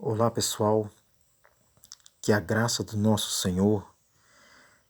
Olá pessoal, que a graça do nosso Senhor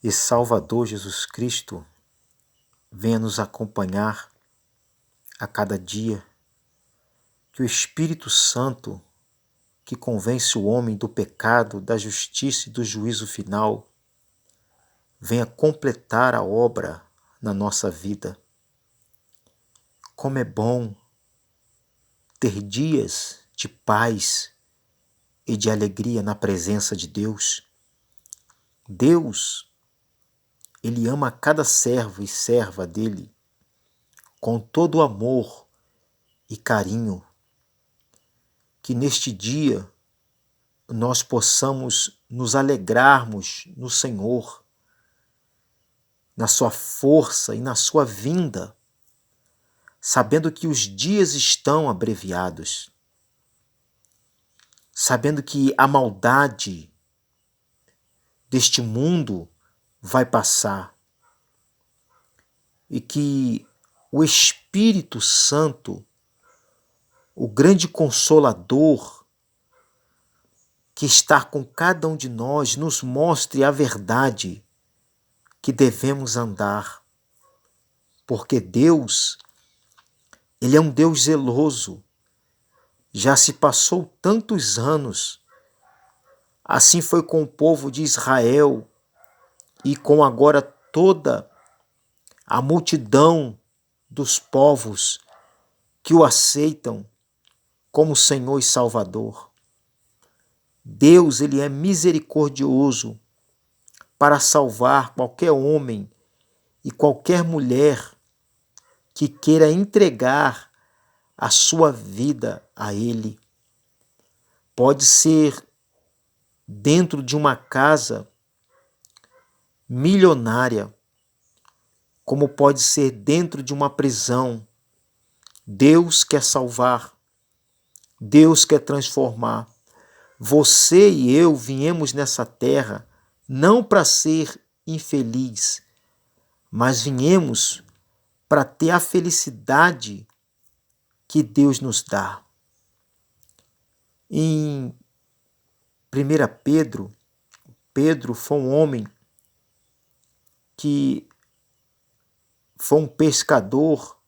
e Salvador Jesus Cristo venha nos acompanhar a cada dia, que o Espírito Santo, que convence o homem do pecado, da justiça e do juízo final, venha completar a obra na nossa vida. Como é bom ter dias de paz e de alegria na presença de Deus. Deus, Ele ama cada servo e serva dele com todo o amor e carinho. Que neste dia nós possamos nos alegrarmos no Senhor, na sua força e na sua vinda, sabendo que os dias estão abreviados, sabendo que a maldade deste mundo vai passar e que o Espírito Santo, o grande Consolador, que está com cada um de nós, nos mostre a verdade que devemos andar. Porque Deus, Ele é um Deus zeloso. Já se passou tantos anos. Assim foi com o povo de Israel e com agora toda a multidão dos povos que o aceitam como Senhor e Salvador. Deus, Ele é misericordioso para salvar qualquer homem e qualquer mulher que queira entregar a sua vida a Ele. Pode ser dentro de uma casa milionária, como pode ser dentro de uma prisão. Deus quer salvar, Deus quer transformar. Você e eu viemos nessa terra não para ser infeliz, mas viemos para ter a felicidade que Deus nos dá. Em 1 Pedro, Pedro foi um homem que foi um pescador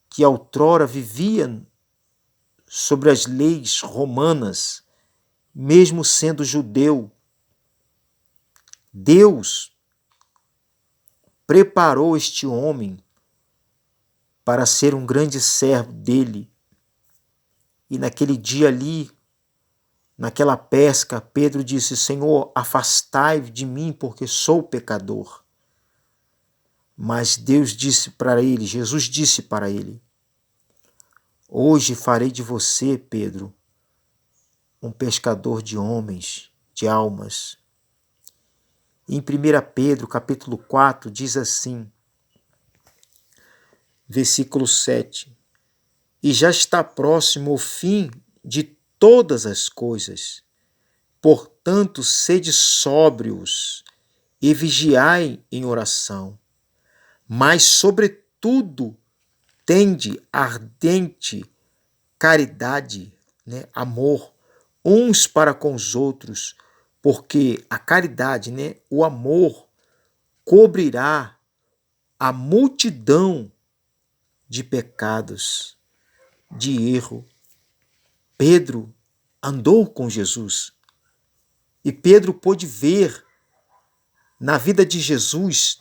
que outrora vivia sobre as leis romanas, mesmo sendo judeu. Deus preparou este homem para ser um grande servo dele. E naquele dia ali, naquela pesca, Pedro disse: Senhor, afastai de mim, porque sou pecador. Mas Deus disse para ele, Jesus disse para ele: hoje farei de você, Pedro, um pescador de homens, de almas. Em 1 Pedro, capítulo 4, diz assim, versículo 7, e já está próximo o fim de todas as coisas. Portanto, sede sóbrios e vigiai em oração. Mas, sobretudo, tende ardente caridade, amor, uns para com os outros, porque a caridade, o amor, cobrirá a multidão de pecados, de erro. Pedro andou com Jesus e Pedro pôde ver na vida de Jesus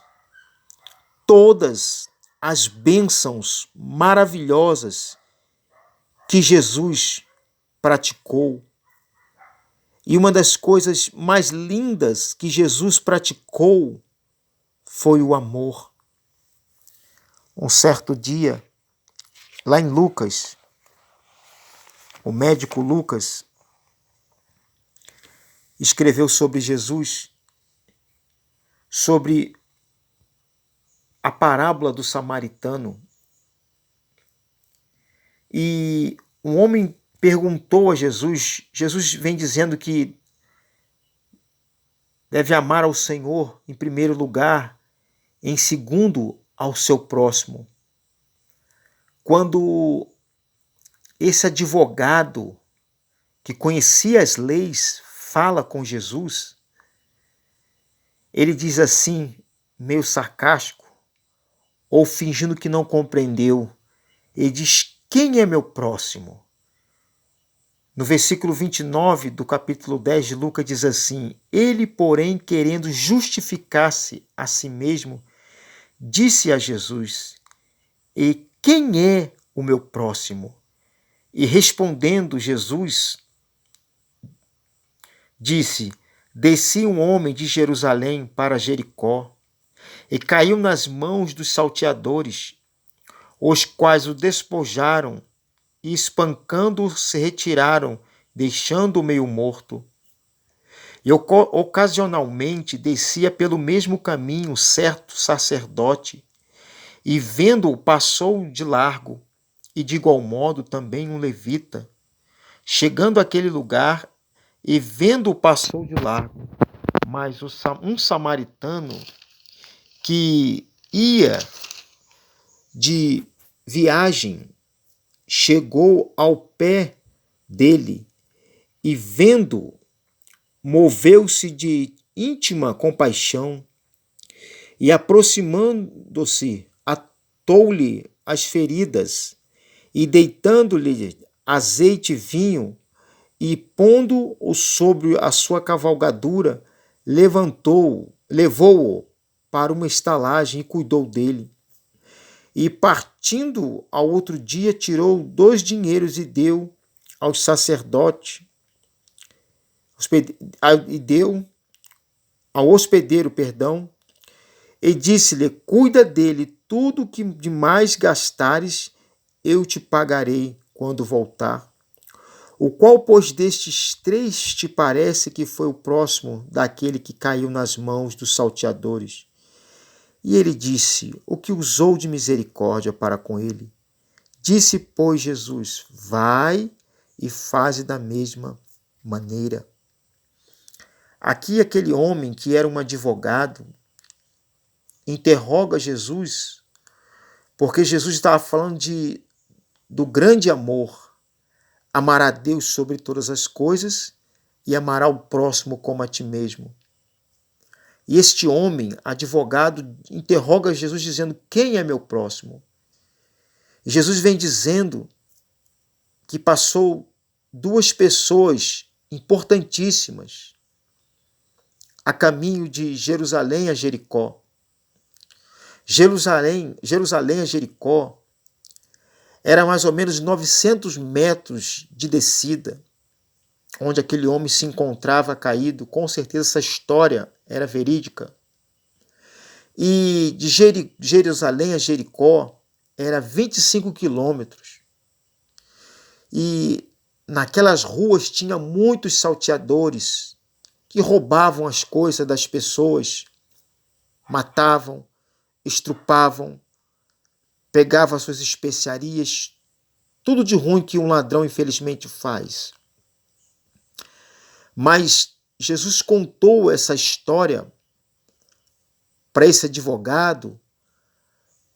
todas as bênçãos maravilhosas que Jesus praticou. E uma das coisas mais lindas que Jesus praticou foi o amor. Um certo dia, lá em Lucas, o médico Lucas escreveu sobre Jesus, sobre a parábola do samaritano. E um homem perguntou a Jesus, Jesus vem dizendo que deve amar ao Senhor em primeiro lugar, em segundo ao seu próximo. Quando esse advogado que conhecia as leis, fala com Jesus, ele diz assim, meio sarcástico, ou fingindo que não compreendeu, ele diz: quem é meu próximo? No versículo 29 do capítulo 10 de Lucas diz assim: ele, porém, querendo justificar-se a si mesmo, disse a Jesus: e quem é o meu próximo? E respondendo Jesus, disse: descia um homem de Jerusalém para Jericó, e caiu nas mãos dos salteadores, os quais o despojaram e, espancando-o, se retiraram, deixando-o meio morto. E ocasionalmente descia pelo mesmo caminho certo sacerdote, e vendo-o passou de largo, e de igual modo também um levita. Chegando àquele lugar, e vendo-o passou de largo, mas um samaritano que ia de viagem chegou ao pé dele e, vendo, moveu-se de íntima compaixão e, aproximando-se, atou-lhe as feridas e, deitando-lhe azeite e vinho e, pondo-o sobre a sua cavalgadura, levou-o para uma estalagem e cuidou dele. E, partindo ao outro dia, tirou 2 dinheiros e deu ao sacerdote, e deu ao hospedeiro, e disse-lhe: cuida dele, tudo que demais gastares, eu te pagarei quando voltar. O qual, pois, destes 3 te parece que foi o próximo daquele que caiu nas mãos dos salteadores? E ele disse: o que usou de misericórdia para com ele. Disse, pois, Jesus: vai e faze da mesma maneira. Aqui aquele homem que era um advogado interroga Jesus, porque Jesus estava falando do grande amor. Amar a Deus sobre todas as coisas e amar ao próximo como a ti mesmo. E este homem, advogado, interroga Jesus dizendo: quem é meu próximo? E Jesus vem dizendo que passou 2 pessoas importantíssimas a caminho de Jerusalém a Jericó. Jerusalém a Jericó era mais ou menos 900 metros de descida, onde aquele homem se encontrava caído. Com certeza essa história era verídica. E de Jerusalém a Jericó era 25 quilômetros. E naquelas ruas tinha muitos salteadores que roubavam as coisas das pessoas, matavam, estrupavam, pegavam as suas especiarias, tudo de ruim que um ladrão infelizmente faz. Mas Jesus contou essa história para esse advogado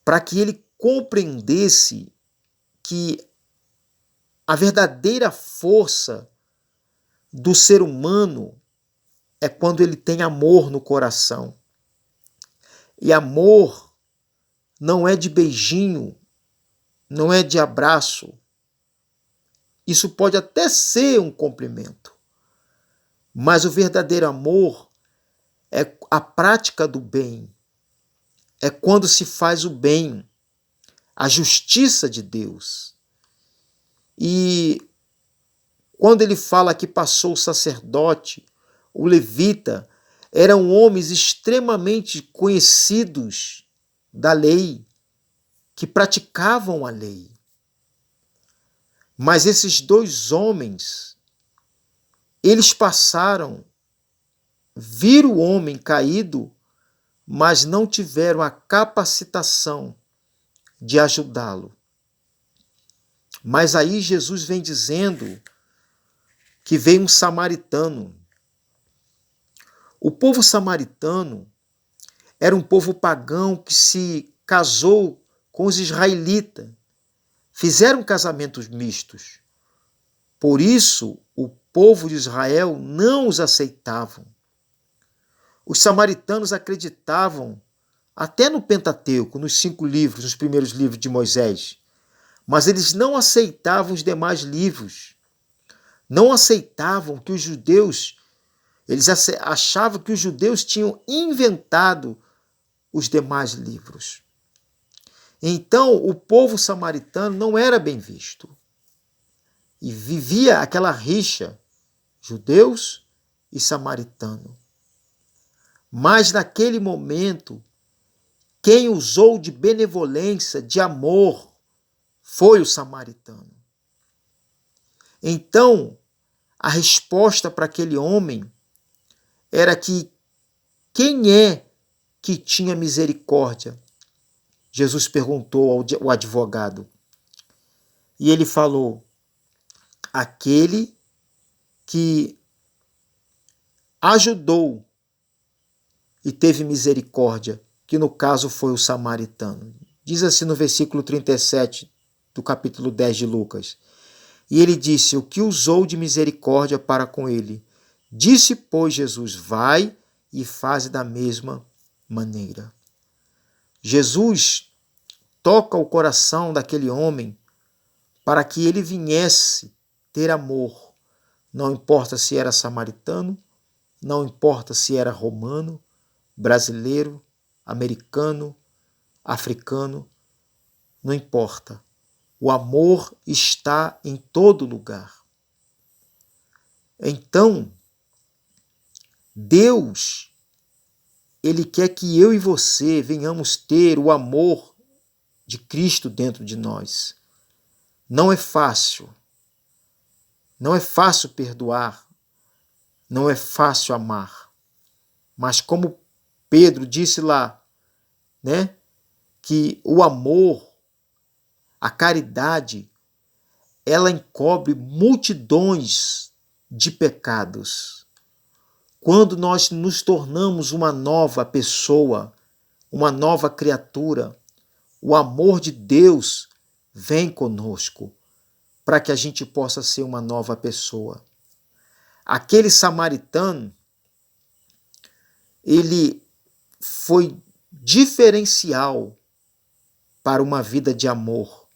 para que ele compreendesse que a verdadeira força do ser humano é quando ele tem amor no coração. E amor não é de beijinho, não é de abraço. Isso pode até ser um cumprimento, mas o verdadeiro amor é a prática do bem. É quando se faz o bem, a justiça de Deus. E quando ele fala que passou o sacerdote, o levita, eram homens extremamente conhecidos da lei, que praticavam a lei. Mas esses 2 homens, eles passaram, viram o homem caído, mas não tiveram a capacitação de ajudá-lo. Mas aí Jesus vem dizendo que veio um samaritano. O povo samaritano era um povo pagão que se casou com os israelitas. Fizeram casamentos mistos. Por isso, o povo de Israel não os aceitavam. Os samaritanos acreditavam até no Pentateuco, nos 5 livros, nos primeiros livros de Moisés, mas eles não aceitavam os demais livros. Não aceitavam que os judeus, eles achavam que os judeus tinham inventado os demais livros. Então, o povo samaritano não era bem visto. E vivia aquela rixa, judeus e samaritano. Mas naquele momento, quem usou de benevolência, de amor, foi o samaritano. Então, a resposta para aquele homem era que quem é que tinha misericórdia? Jesus perguntou ao advogado. E ele falou, aquele que ajudou e teve misericórdia, que no caso foi o samaritano. Diz assim no versículo 37 do capítulo 10 de Lucas. E ele disse, o que usou de misericórdia para com ele? Disse, pois, Jesus, vai e faze da mesma maneira. Jesus toca o coração daquele homem para que ele viesse ter amor. Não importa se era samaritano, não importa se era romano, brasileiro, americano, africano, não importa. O amor está em todo lugar. Então, Deus, Ele quer que eu e você venhamos ter o amor de Cristo dentro de nós. Não é fácil. Não é fácil perdoar. Não é fácil amar. Mas como Pedro disse lá, né, que o amor, a caridade, ela encobre multidões de pecados. Quando nós nos tornamos uma nova pessoa, uma nova criatura, o amor de Deus vem conosco para que a gente possa ser uma nova pessoa. Aquele samaritano, ele foi diferencial para uma vida de amor.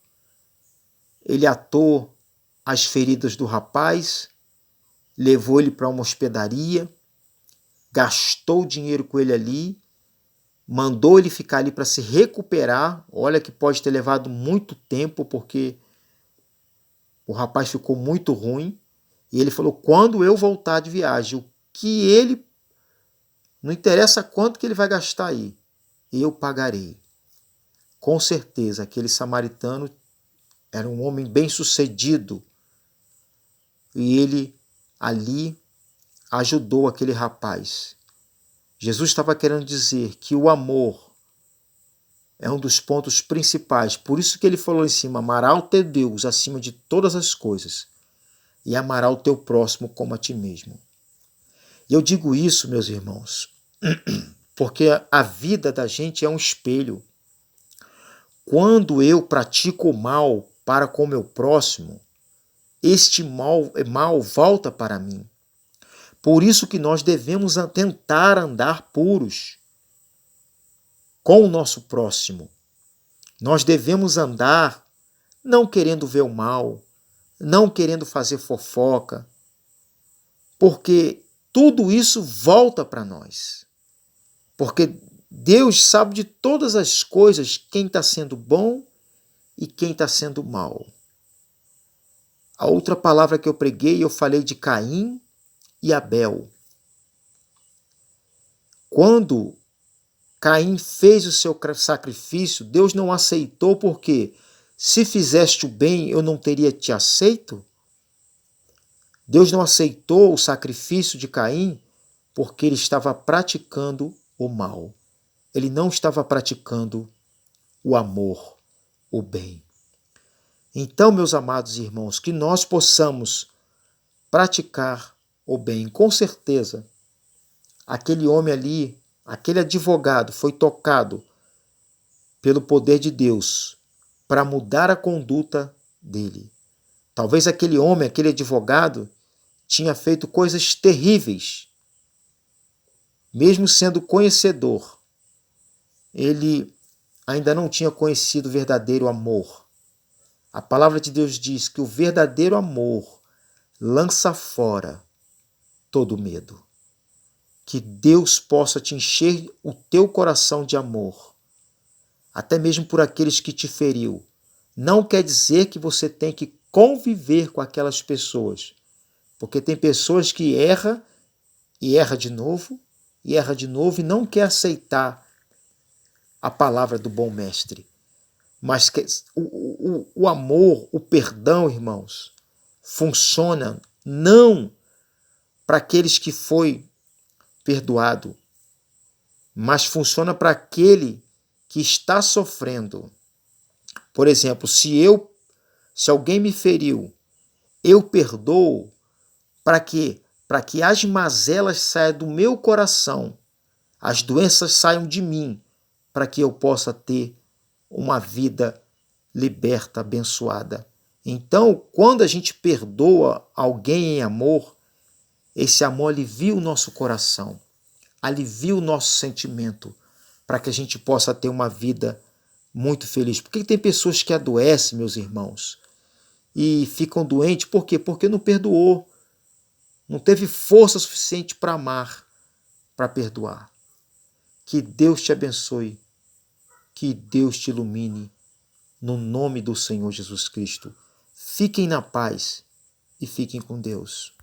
Ele atou as feridas do rapaz, levou ele para uma hospedaria, gastou dinheiro com ele ali, mandou ele ficar ali para se recuperar. Olha que pode ter levado muito tempo, porque o rapaz ficou muito ruim. E ele falou, quando eu voltar de viagem, o que ele... Não interessa quanto que ele vai gastar aí, eu pagarei. Com certeza, aquele samaritano era um homem bem-sucedido. E ele ali ajudou aquele rapaz. Jesus estava querendo dizer que o amor é um dos pontos principais. Por isso que ele falou em cima, amará o teu Deus acima de todas as coisas e amará o teu próximo como a ti mesmo. E eu digo isso, meus irmãos, porque a vida da gente é um espelho. Quando eu pratico o mal para com o meu próximo, este mal volta para mim. Por isso que nós devemos tentar andar puros com o nosso próximo. Nós devemos andar não querendo ver o mal, não querendo fazer fofoca, porque tudo isso volta para nós. Porque Deus sabe de todas as coisas, quem está sendo bom e quem está sendo mal. A outra palavra que eu preguei, eu falei de Caim e Abel. Quando Caim fez o seu sacrifício, Deus não aceitou porque se fizeste o bem, eu não teria te aceito? Deus não aceitou o sacrifício de Caim porque ele estava praticando o mal. Ele não estava praticando o amor, o bem. Então, meus amados irmãos, que nós possamos praticar o bem. Com certeza, aquele homem ali, aquele advogado foi tocado pelo poder de Deus para mudar a conduta dele. Talvez aquele homem, aquele advogado, tinha feito coisas terríveis. Mesmo sendo conhecedor, ele ainda não tinha conhecido o verdadeiro amor. A palavra de Deus diz que o verdadeiro amor lança fora todo medo. Que Deus possa te encher o teu coração de amor, até mesmo por aqueles que te feriu. Não quer dizer que você tem que conviver com aquelas pessoas, porque tem pessoas que erram e erra de novo, e erra de novo e não quer aceitar a palavra do bom mestre. Mas o amor, o perdão, irmãos, funciona não para aqueles que foi perdoado, mas funciona para aquele que está sofrendo. Por exemplo, se alguém me feriu, eu perdoo para quê? Para que as mazelas saiam do meu coração, as doenças saiam de mim, para que eu possa ter uma vida liberta, abençoada. Então, quando a gente perdoa alguém em amor, esse amor alivia o nosso coração, alivia o nosso sentimento, para que a gente possa ter uma vida muito feliz. Porque tem pessoas que adoecem, meus irmãos, e ficam doentes, por quê? Porque não perdoou, não teve força suficiente para amar, para perdoar. Que Deus te abençoe, que Deus te ilumine, no nome do Senhor Jesus Cristo. Fiquem na paz e fiquem com Deus.